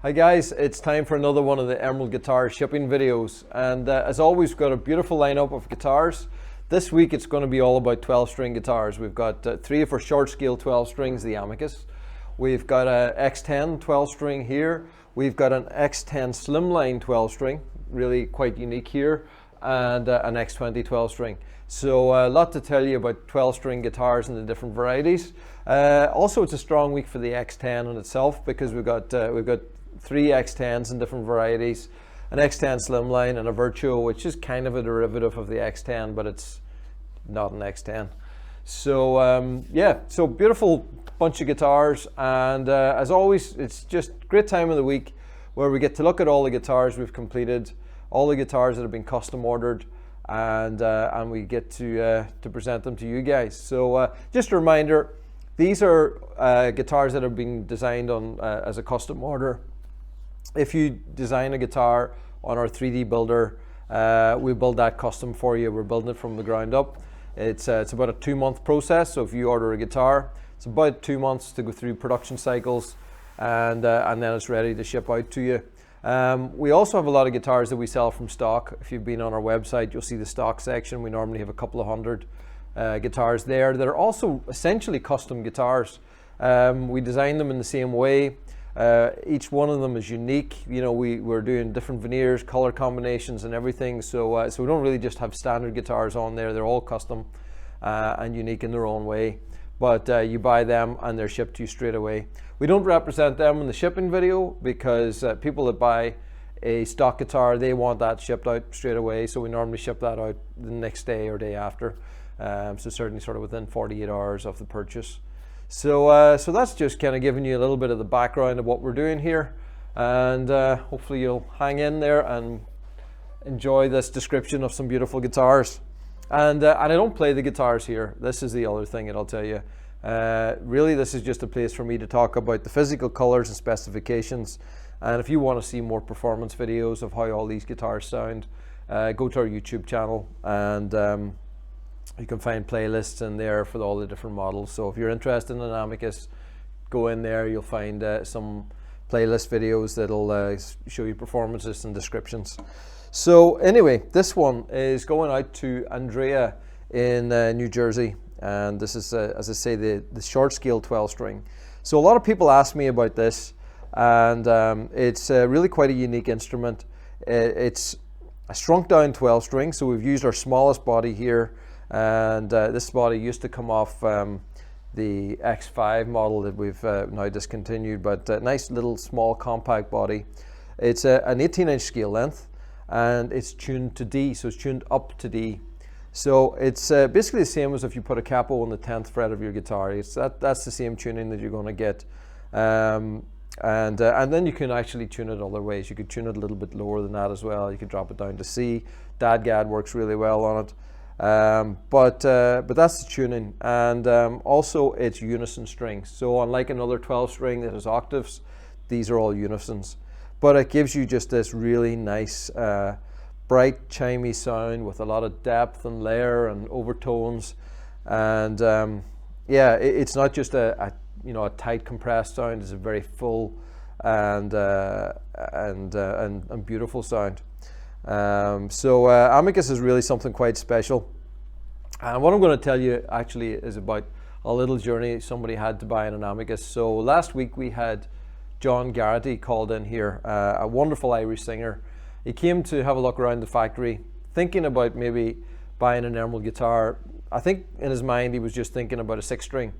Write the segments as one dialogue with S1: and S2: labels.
S1: Hi guys, it's time for another one of the Emerald Guitar shipping videos, and as always we've got a beautiful lineup of guitars. This week it's going to be all about 12 string guitars. We've got three of our short scale 12 strings, the Amicus. We've got a X10 12 string here. We've got an X10 slimline 12 string, really quite unique here, and an X20 12 string. So a lot to tell you about 12 string guitars and the different varieties. Also it's a strong week for the X10 in itself, because we've got three X10s in different varieties, an X10 slimline and a Virtuo, which is kind of a derivative of the X10, but it's not an X10. So yeah, so beautiful bunch of guitars, and as always it's just great time of the week where we get to look at all the guitars we've completed, all the guitars that have been custom ordered, and we get to present them to you guys. So just a reminder, these are guitars that have been designed on as a custom order. If you design a guitar on our 3D builder, we build that custom for you. We're building it from the ground up. It's about a 2-month process. So if you order a guitar, it's about 2 months to go through production cycles, and then it's ready to ship out to you. We also have a lot of guitars that we sell from stock. If you've been on our website, you'll see the stock section. We normally have a couple of hundred guitars there that are also essentially custom guitars. We design them in the same way. Each one of them is unique. You know, we're doing different veneers, color combinations and everything. So we don't really just have standard guitars on there. They're all custom and unique in their own way. But you buy them and they're shipped to you straight away. We don't represent them in the shipping video because people that buy a stock guitar, they want that shipped out straight away. So we normally ship that out the next day or day after. So certainly sort of within 48 hours of the purchase. So that's just kind of giving you a little bit of the background of what we're doing here, and hopefully you'll hang in there and enjoy this description of some beautiful guitars. And I don't play the guitars here. This is the other thing that I'll tell you. Really, this is just a place for me to talk about the physical colors and specifications. And if you want to see more performance videos of how all these guitars sound, go to our YouTube channel, and you can find playlists in there for all the different models. So if you're interested in an Amicus, go in there, you'll find some playlist videos that'll show you performances and descriptions. So anyway, this one is going out to Andrea in New Jersey, and this is, as I say, the short scale 12 string. So a lot of people ask me about this, and it's really quite a unique instrument. It's a shrunk down 12 string, so we've used our smallest body here. And this body used to come off the X5 model that we've now discontinued, but a nice little small compact body. It's an 18-inch scale length, and it's tuned to D, so it's tuned up to D. So it's basically the same as if you put a capo on the 10th fret of your guitar. That's the same tuning that you're going to get. And then you can actually tune it other ways. You could tune it a little bit lower than that as well. You could drop it down to C. DADGAD works really well on it. But that's the tuning, and also it's unison strings. So unlike another 12 string that has octaves, these are all unisons. But it gives you just this really nice, bright, chimey sound with a lot of depth and layer and overtones. And yeah, it's not just a tight compressed sound. It's a very full and beautiful sound. So Amicus is really something quite special, and what I'm going to tell you actually is about a little journey somebody had to buy an Amicus. So last week we had John Garrity called in here, a wonderful Irish singer. He came to have a look around the factory, thinking about maybe buying an Emerald guitar. I think in his mind he was just thinking about a 6-string,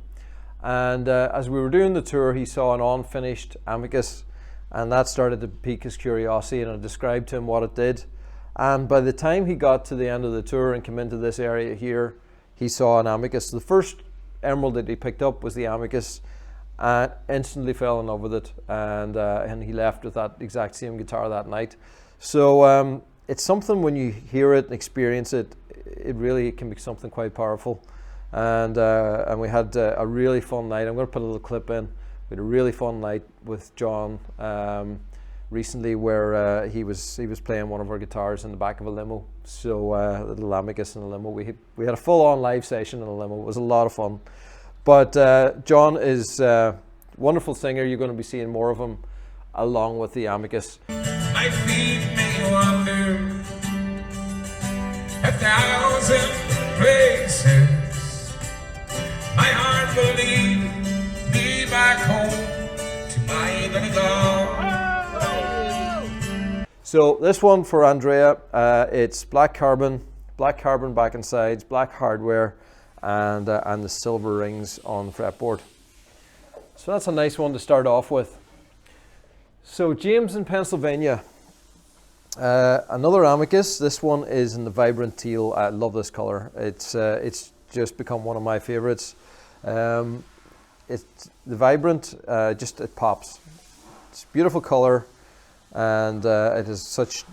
S1: and as we were doing the tour, he saw an unfinished Amicus, and that started to pique his curiosity, and I described to him what it did. And by the time he got to the end of the tour and came into this area here, he saw an Amicus. The first Emerald that he picked up was the Amicus, and instantly fell in love with it, and he left with that exact same guitar that night. So it's something, when you hear it and experience it, it really can be something quite powerful. And we had a really fun night. I'm going to put a little clip in. We had a really fun night with John recently, where he was playing one of our guitars in the back of a limo. So a little Amicus in a limo. We had a full-on live session in a limo. It was a lot of fun. But John is a wonderful singer. You're going to be seeing more of him along with the Amicus.
S2: My feet may wander 1,000 places. My heart will lead me back home to my Donegal.
S1: So this one for Andrea, it's black carbon back and sides, black hardware, and the silver rings on the fretboard. So that's a nice one to start off with. So James in Pennsylvania, another Amicus. This one is in the vibrant teal. I love this color. It's just become one of my favorites. It's the vibrant, just it pops. It's a beautiful color, and it is such.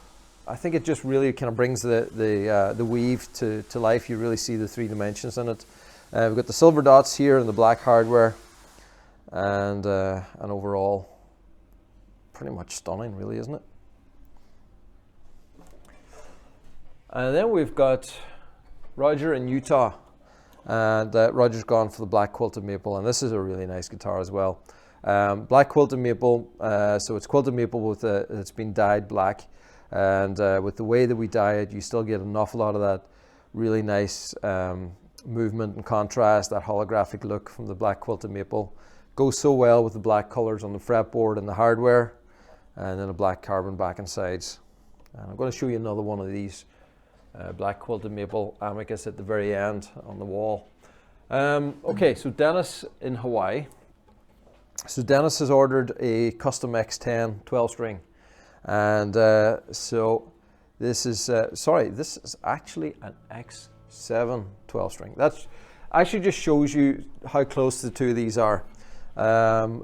S1: I think it just really kind of brings the weave to life. You really see the three dimensions in it. We've got the silver dots here and the black hardware, and overall, pretty much stunning, really, isn't it? And then we've got Roger in Utah, and Roger's gone for the black quilted maple, and this is a really nice guitar as well. Black quilted maple, so it's quilted maple with it's been dyed black, and with the way that we dye it, you still get an awful lot of that really nice movement and contrast, that holographic look from the black quilted maple. Goes so well with the black colors on the fretboard and the hardware, and then a black carbon back and sides. And I'm going to show you another one of these black quilted maple Amicus at the very end on the wall. Okay, so Dennis in Hawaii. So Dennis has ordered a custom X10 12 string, and so this is this is actually an X7 12 string. That's actually just shows you how close the two of these are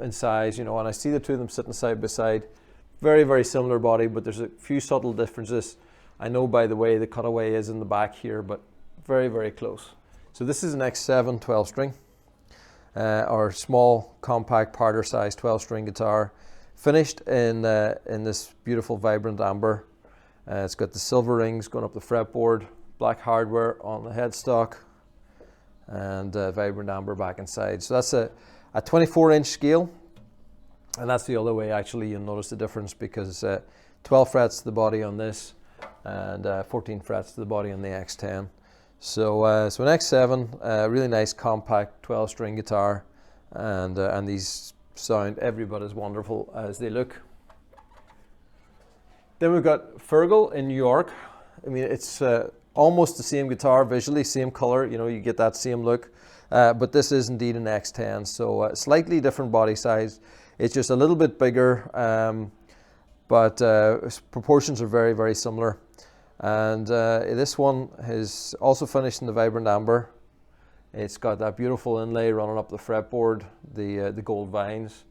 S1: in size, you know, and I see the two of them sitting side by side. Very, very similar body, but there's a few subtle differences. I know by the way the cutaway is in the back here, but very, very close. So this is an X7 12 string, or small, compact, parter size 12 string guitar, finished in this beautiful vibrant amber. It's got the silver rings going up the fretboard, black hardware on the headstock, and vibrant amber back and side. So that's a 24-inch scale. And that's the other way, actually, you'll notice the difference, because 12 frets to the body on this, and 14 frets to the body on the X10. So, so an X7, really nice compact 12-string guitar, and these sound every bit as wonderful as they look. Then we've got Fergal in New York. I mean, it's almost the same guitar visually, same color. You know, you get that same look, but this is indeed an X10. So slightly different body size. It's just a little bit bigger, but proportions are very, very similar. And this one is also finished in the vibrant amber. It's got that beautiful inlay running up the fretboard, the gold vines,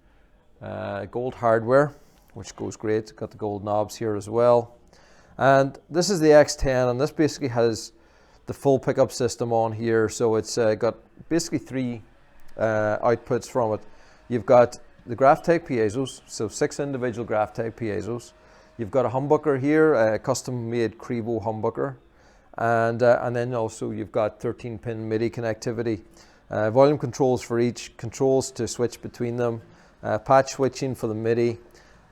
S1: gold hardware, which goes great. Got the gold knobs here as well. And this is the X10, and this basically has the full pickup system on here. So it's got basically three outputs from it. You've got the graph type piezos, so 6 individual graph type piezos. You've got a humbucker here, a custom made Crevo humbucker, and then also you've got 13-pin MIDI connectivity, volume controls for each, controls to switch between them, patch switching for the MIDI.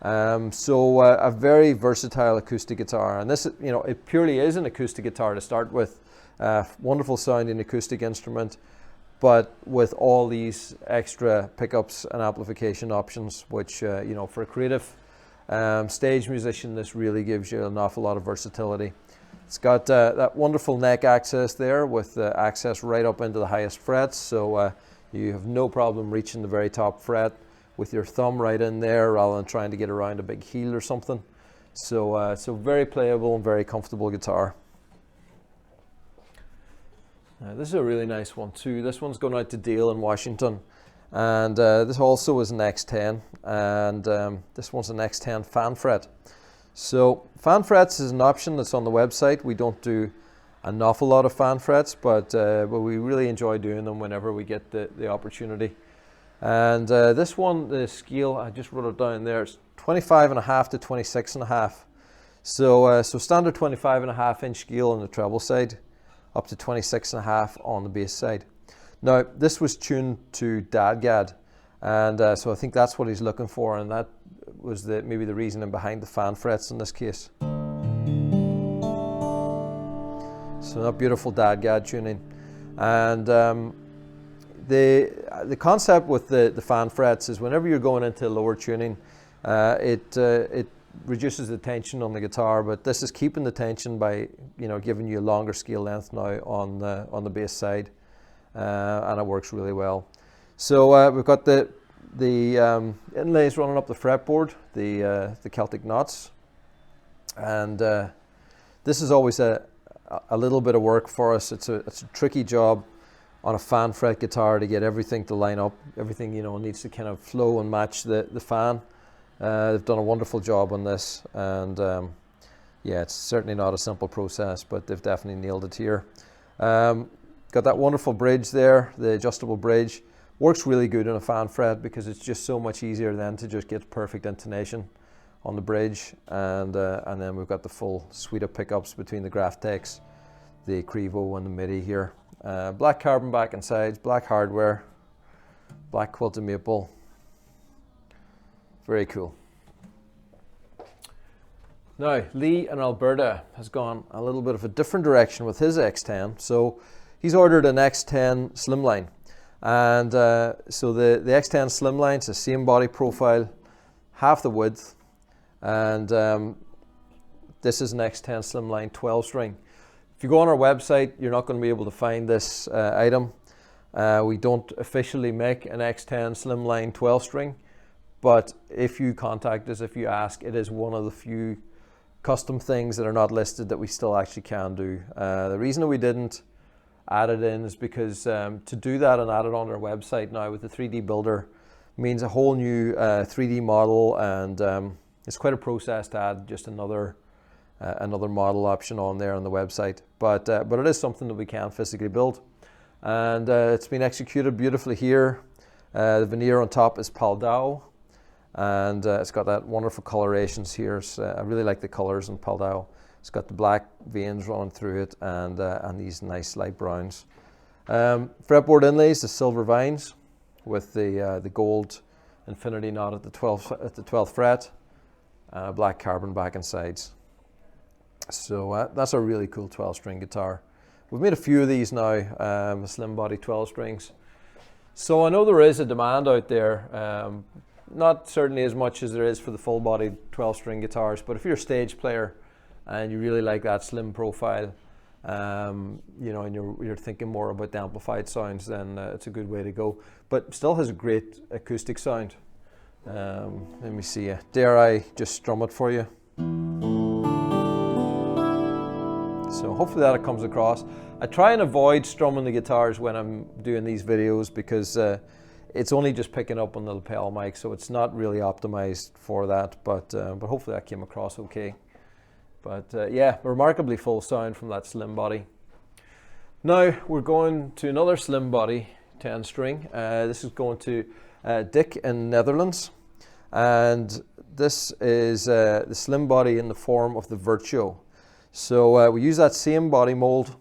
S1: So a very versatile acoustic guitar, and this, you know, it purely is an acoustic guitar to start with. Wonderful sounding acoustic instrument, but with all these extra pickups and amplification options, which you know, for a creative stage musician, this really gives you an awful lot of versatility. It's got that wonderful neck access there, with access right up into the highest frets, so you have no problem reaching the very top fret with your thumb right in there, rather than trying to get around a big heel or something. So so very playable and very comfortable guitar. This is a really nice one too. This one's going out to Dale in Washington, and this also is an X10, and this one's an X10 fan fret. So fan frets is an option that's on the website. We don't do an awful lot of fan frets, but we really enjoy doing them whenever we get the opportunity. And this one, the scale, I just wrote it down there, it's 25.5 to 26.5. So so standard 25.5 inch scale on the treble side, up to 26.5 on the bass side. Now this was tuned to DADGAD, And so I think that's what he's looking for, and that was maybe the reasoning behind the fan frets in this case. So that beautiful dadgad tuning. And the concept with the fan frets is whenever you're going into lower tuning, it reduces the tension on the guitar, but this is keeping the tension by giving you a longer scale length now on the bass side, and it works really well. So we've got the inlays running up the fretboard, the Celtic knots, and this is always a little bit of work for us. It's a tricky job on a fan fret guitar to get everything to line up. Everything needs to kind of flow and match the fan. They've done a wonderful job on this, and yeah, it's certainly not a simple process, but they've definitely nailed it here. Got that wonderful bridge there, the adjustable bridge. Works really good on a fan fret because it's just so much easier then to just get perfect intonation on the bridge, and then we've got the full suite of pickups between the Graphtechs, the Crevo and the MIDI here. Black carbon back and sides, black hardware, black quilted maple. Very cool. Now, Lee in Alberta has gone a little bit of a different direction with his X10. So he's ordered an X10 Slimline. And so the X10 Slimline is the same body profile, half the width. And this is an X10 Slimline 12 string. If you go on our website, you're not going to be able to find this item. We don't officially make an X10 Slimline 12 string. But if you contact us, if you ask, it is one of the few custom things that are not listed that we still actually can do. The reason that we didn't add it in is because to do that and add it on our website now with the 3D builder means a whole new 3D model, and it's quite a process to add just another model option on there on the website. But it is something that we can physically build, and it's been executed beautifully here. The veneer on top is Paldao. And it's got that wonderful colorations here. So, I really like the colors in Paldao. It's got the black veins running through it, and these nice light browns. Fretboard inlays, the silver vines with the gold infinity knot at the 12th fret, and a black carbon back and sides. So that's a really cool 12 string guitar. We've made a few of these now, slim body 12 strings. So I know there is a demand out there. Not certainly as much as there is for the full body 12 string guitars, but if you're a stage player and you really like that slim profile, and you're thinking more about the amplified sounds, then it's a good way to go. But still has a great acoustic sound. Let me see, dare I just strum it for you? So hopefully that comes across. I try and avoid strumming the guitars when I'm doing these videos because it's only just picking up on the lapel mic, so it's not really optimized for that, but hopefully that came across okay. But yeah, remarkably full sound from that slim body. Now we're going to another slim body 10 string. This is going to Dick in Netherlands, and this is the slim body in the form of the Virtuo. So we use that same body mold.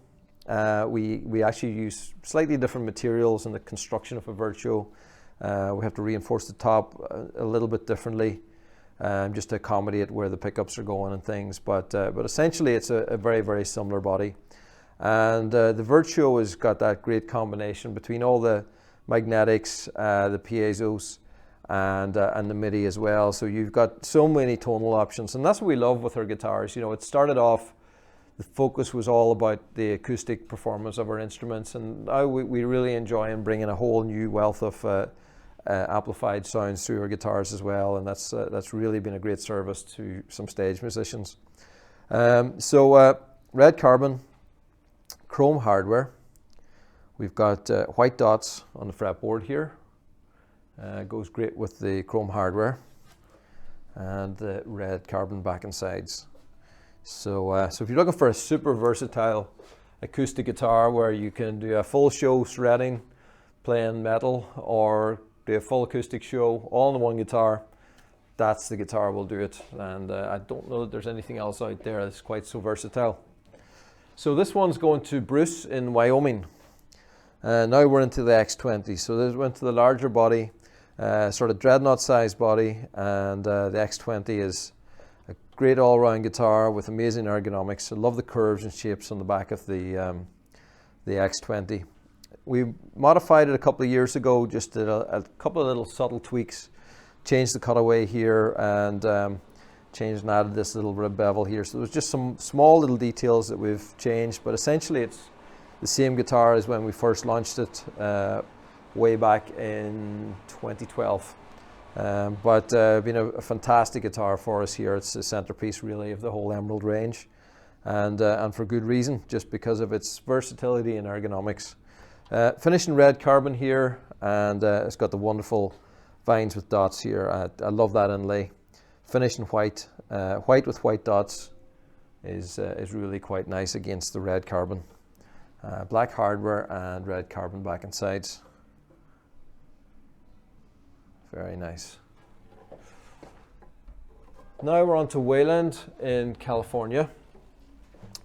S1: We actually use slightly different materials in the construction of a Virtuo. We have to reinforce the top a little bit differently, just to accommodate where the pickups are going and things. But essentially, it's a very, very similar body. And the Virtuo has got that great combination between all the magnetics, the piezos, and the MIDI as well. So you've got so many tonal options, and that's what we love with our guitars. It started off, the focus was all about the acoustic performance of our instruments, and now we really enjoy bringing a whole new wealth of amplified sounds through our guitars as well, and that's really been a great service to some stage musicians. So red carbon, chrome hardware. We've got white dots on the fretboard here. Goes great with the chrome hardware, and the red carbon back and sides. So if you're looking for a super versatile acoustic guitar where you can do a full show shredding, playing metal, or do a full acoustic show all in one guitar, that's the guitar will do it. And I don't know that there's anything else out there that's quite so versatile. So this one's going to Bruce in Wyoming. Now we're into the X20. So this went to the larger body. sort of dreadnought sized body, and the X20 is a great all-round guitar with amazing ergonomics. I love the curves and shapes on the back of the X20. We modified it a couple of years ago, just did a couple of little subtle tweaks, changed the cutaway here, and changed and added this little rib bevel here. So there's just some small little details that we've changed, but essentially it's the same guitar as when we first launched it way back in 2012. But been a fantastic guitar for us here. It's the centerpiece really of the whole Emerald range, and for good reason, just because of its versatility and ergonomics. Finished in red carbon here, and it's got the wonderful vines with dots here. I love that inlay. Finished in white. White with white dots is really quite nice against the red carbon. Black hardware and red carbon back and sides. Very nice. Now we're on to Wayland in California.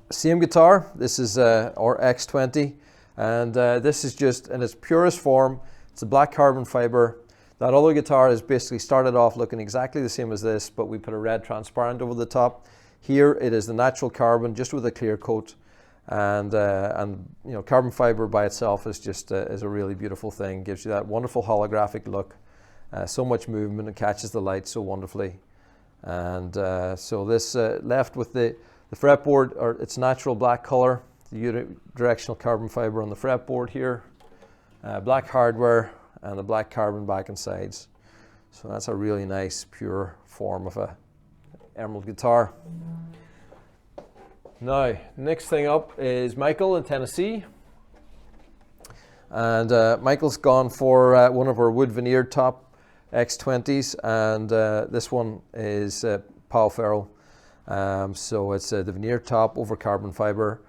S1: Same guitar. This is our X20, and this is just in its purest form. It's a black carbon fiber. That other guitar is basically started off looking exactly the same as this, but we put a red transparent over the top. Here it is the natural carbon, just with a clear coat, and you know, carbon fiber by itself is just is a really beautiful thing. Gives you that wonderful holographic look. So much movement, and catches the light so wonderfully. And so this left with the fretboard, or its natural black color, the unidirectional carbon fiber on the fretboard here, black hardware, and the black carbon back and sides. So that's a really nice pure form of a emerald guitar. Now, next thing up is Michael in Tennessee. And Michael's gone for one of our wood veneered top X20s, and this one is Pau Ferro. So it's the veneered top over carbon fiber,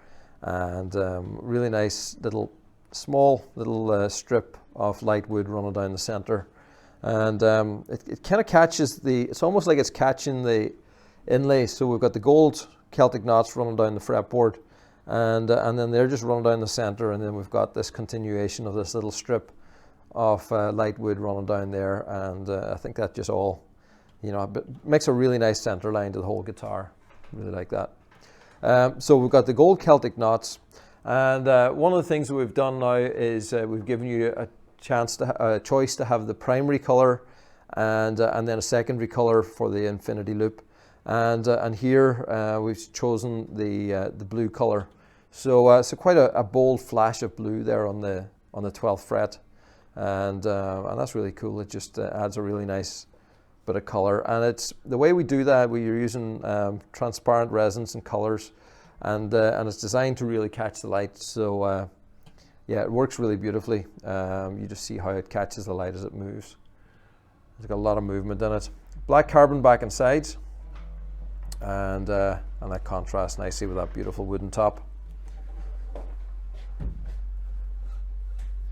S1: and really nice little small little strip of light wood running down the center. And it kind of catches it's almost like it's catching the inlay. So we've got the gold Celtic knots running down the fretboard, and then they're just running down the center, and then we've got this continuation of this little strip of light wood running down there, and I think that just all, you know, makes a really nice center line to the whole guitar. Really like that. So we've got the gold Celtic knots, and one of the things that we've done now is we've given you a choice to have the primary color and then a secondary color for the infinity loop, and here we've chosen the blue color. So so quite a bold flash of blue there on the 12th fret, and that's really cool. It just adds a really nice bit of color, and it's the way we do that. We're using transparent resins and colors, and it's designed to really catch the light. So yeah, it works really beautifully. You just see how it catches the light as it moves. It's got a lot of movement in it. Black carbon back and sides, and that contrasts nicely with that beautiful wooden top.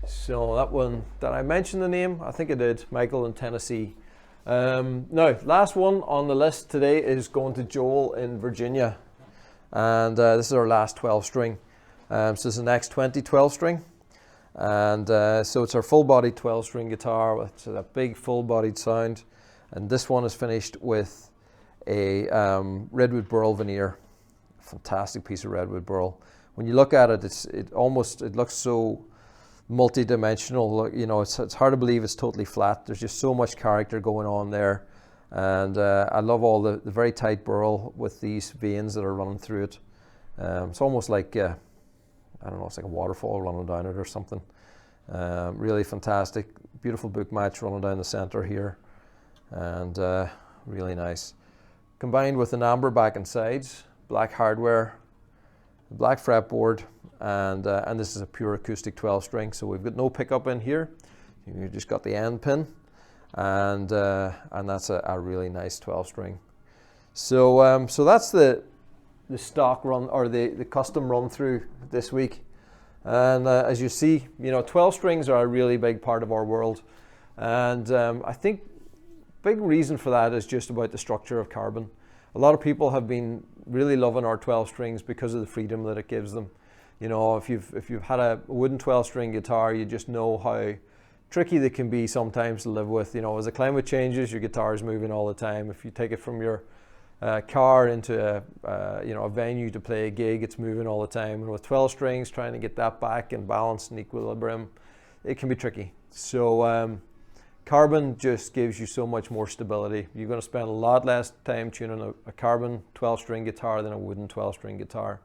S1: So that one, did I mention the name? I think I did. Michael in Tennessee. Now, last one on the list today is going to Joel in Virginia, and this is our last 12 string. So this is an X20-12 string, and so it's our full-bodied 12-string guitar with a big full-bodied sound, and this one is finished with a redwood burl veneer. Fantastic piece of redwood burl. When you look at it, it looks so multi-dimensional. You know, it's hard to believe it's totally flat. There's just so much character going on there, and I love all the very tight burl with these veins that are running through it. It's almost like I don't know, it's like a waterfall running down it or something. Really fantastic, beautiful book match running down the center here, and really nice. Combined with an amber back and sides, black hardware, black fretboard, and this is a pure acoustic 12 string, so we've got no pickup in here. You just got the end pin, and that's a really nice 12 string. So so that's the stock run, or the custom run through this week. And as you see, you know, 12 strings are a really big part of our world, and I think big reason for that is just about the structure of carbon. A lot of people have been really loving our 12 strings because of the freedom that it gives them. You know, if you've had a wooden 12 string guitar, you just know how tricky they can be sometimes to live with. You know, as the climate changes, your guitar is moving all the time. If you take it from your car into a venue to play a gig, it's moving all the time. And with 12 strings, trying to get that back in balance and equilibrium, it can be tricky. So carbon just gives you so much more stability. You're going to spend a lot less time tuning a carbon 12-string guitar than a wooden 12-string guitar.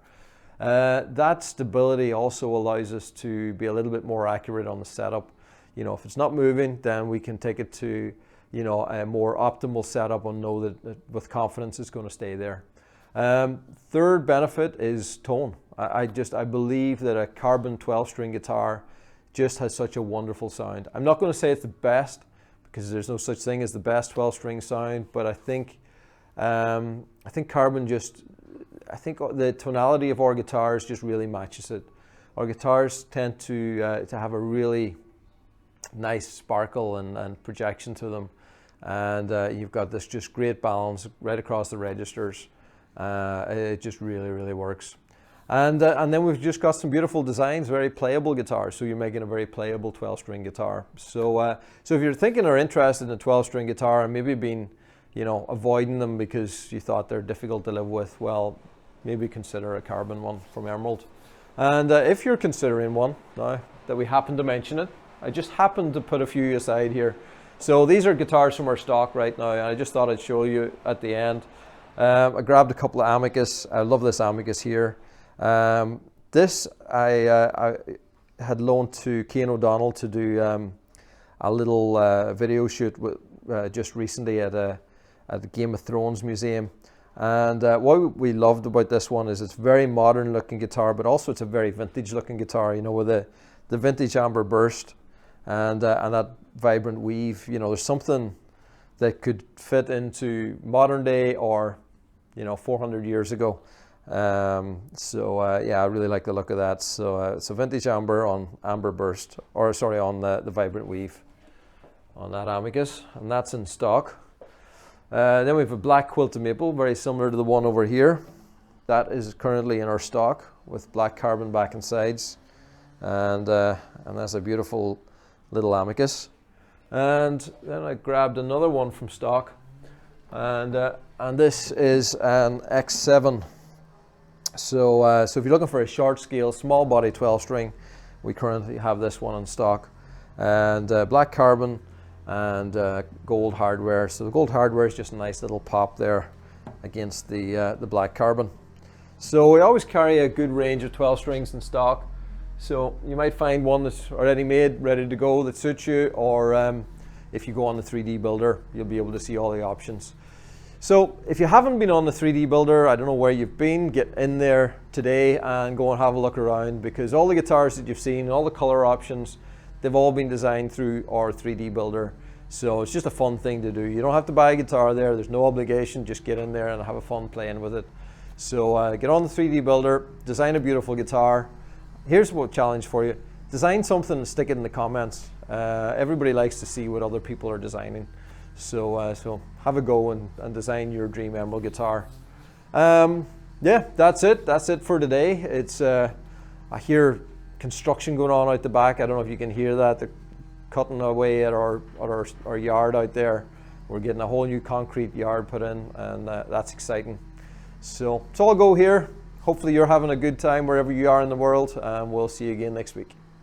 S1: That stability also allows us to be a little bit more accurate on the setup. You know, if it's not moving, then we can take it to, you know, a more optimal setup and know that with confidence it's going to stay there. Third benefit is tone. I believe that a carbon 12-string guitar just has such a wonderful sound. I'm not going to say it's the best, because there's no such thing as the best 12-string sound, but I think carbon I think the tonality of our guitars just really matches it. Our guitars tend to have a really nice sparkle and projection to them, and you've got this just great balance right across the registers. It just really works. And then we've just got some beautiful designs, very playable guitars. So you're making a very playable 12-string guitar. So if you're thinking or interested in a 12-string guitar and maybe been, you know, avoiding them because you thought they're difficult to live with, well, maybe consider a carbon one from Emerald. And if you're considering one, now that we happen to mention it, I just happened to put a few aside here. So these are guitars from our stock right now, and I just thought I'd show you at the end. I grabbed a couple of Amicus. I love this Amicus here. This I had loaned to Co.Donegal to do a little video shoot with, just recently at the Game of Thrones museum. And what we loved about this one is it's very modern looking guitar, but also it's a very vintage looking guitar, you know, with the vintage amber burst and that vibrant weave. You know, there's something that could fit into modern day or, you know, 400 years ago. Yeah, I really like the look of that. So it's a vintage amber on amber burst, or sorry, on the vibrant weave on that Amicus, and that's in stock. Then we have a black quilted maple, very similar to the one over here. That is currently in our stock with black carbon back and sides, and that's a beautiful little Amicus. And then I grabbed another one from stock, and this is an X7. So if you're looking for a short scale, small body 12 string, we currently have this one in stock, and black carbon and gold hardware. So the gold hardware is just a nice little pop there against the black carbon. So we always carry a good range of 12 strings in stock. So you might find one that's already made, ready to go, that suits you, or if you go on the 3D builder, you'll be able to see all the options. So if you haven't been on the 3D builder, I don't know where you've been, get in there today and go and have a look around, because all the guitars that you've seen, all the color options, they've all been designed through our 3D builder. So it's just a fun thing to do. You don't have to buy a guitar there, there's no obligation, just get in there and have a fun playing with it. So get on the 3D builder, design a beautiful guitar. Here's what challenge for you: design something and stick it in the comments. Everybody likes to see what other people are designing. So have a go and design your dream Emerald guitar. Yeah, that's it for today. It's I hear construction going on out the back. I don't know if you can hear that. They're cutting away at our yard out there. We're getting a whole new concrete yard put in, and that's exciting. So it's all go here. Hopefully you're having a good time wherever you are in the world, and we'll see you again next week.